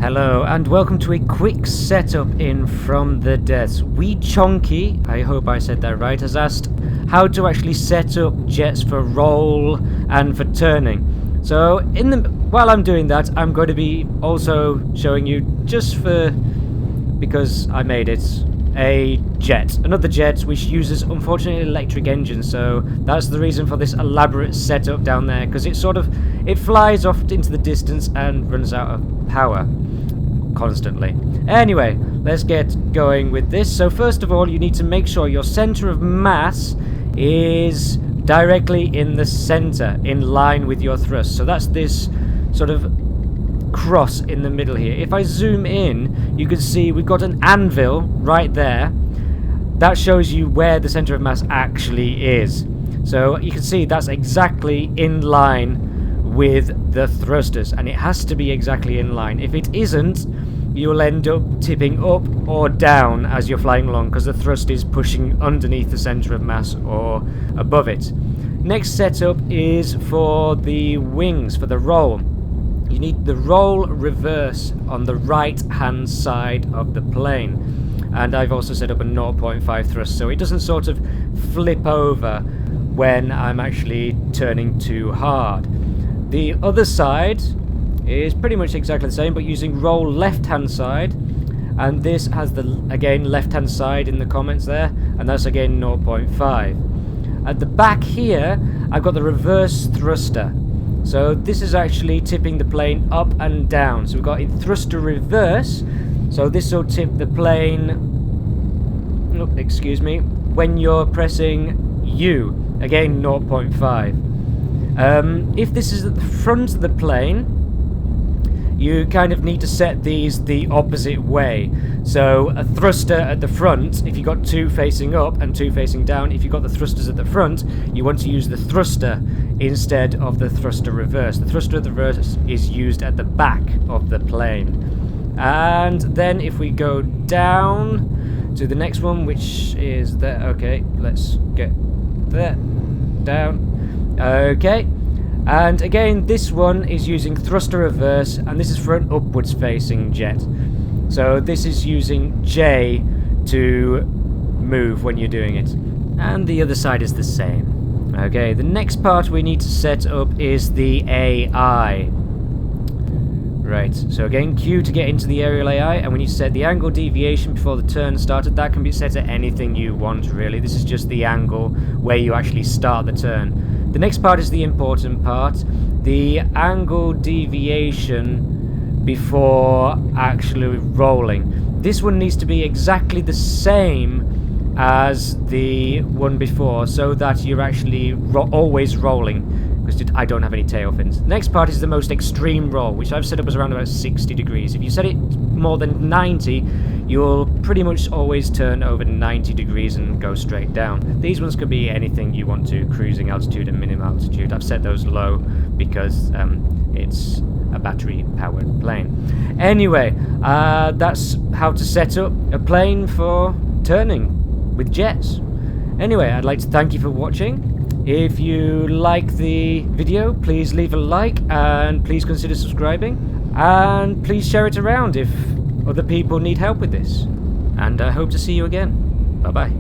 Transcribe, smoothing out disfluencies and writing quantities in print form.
Hello and welcome to a quick setup in From the Depths. Chonky, I hope I said that right, has asked how to actually set up jets for roll and for turning. So while I'm doing that, I'm going to be also showing you, because I made it, another jet which uses unfortunately electric engines. So that's the reason for this elaborate setup down there, because it flies off into the distance and runs out of power constantly. Anyway, let's get going with this. So first of all, you need to make sure your center of mass is directly in the center, in line with your thrust. So that's this sort of cross in the middle here. If I zoom in, you can see we've got an anvil right there. That shows you where the center of mass actually is. So you can see that's exactly in line with the thrusters, and it has to be exactly in line. If it isn't, you'll end up tipping up or down as you're flying along, because the thrust is pushing underneath the center of mass or above it. Next setup is for the wings, for the roll. You need the roll reverse on the right hand side of the plane, and I've also set up a 0.5 thrust so it doesn't sort of flip over when I'm actually turning too hard. The other side is pretty much exactly the same, but using roll left hand side, and this has the again left hand side in the comments there, and that's again 0.5. At the back here I've got the reverse thruster. So this is actually tipping the plane up and down. So we've got in thruster reverse. So this will tip the plane, when you're pressing U. Again, 0.5. If this is at the front of the plane, you kind of need to set these the opposite way. So a thruster at the front, if you've got two facing up and two facing down, if you've got the thrusters at the front, you want to use the thruster instead of the thruster reverse. The thruster reverse is used at the back of the plane. And then if we go down to the next one, which is there. Okay, let's get there. Down. Okay. And again, this one is using thruster reverse, and this is for an upwards facing jet. So this is using J to move when you're doing it. And the other side is the same. Okay, the next part we need to set up is the AI. Right, so again, Q to get into the aerial AI, and we need to set the angle deviation before the turn started. That can be set at anything you want, really. This is just the angle where you actually start the turn. The next part is the important part, the angle deviation before actually rolling. This one needs to be exactly the same as the one before, so that you're actually always rolling, because I don't have any tail fins. The next part is the most extreme roll, which I've set up as around about 60 degrees. If you set it more than 90, you'll pretty much always turn over 90 degrees and go straight down. These ones could be anything you want to, cruising altitude and minimum altitude. I've set those low because it's a battery-powered plane. Anyway, that's how to set up a plane for turning with jets. Anyway, I'd like to thank you for watching. If you like the video, please leave a like, and please consider subscribing, and please share it around if other people need help with this. And I hope to see you again. Bye bye.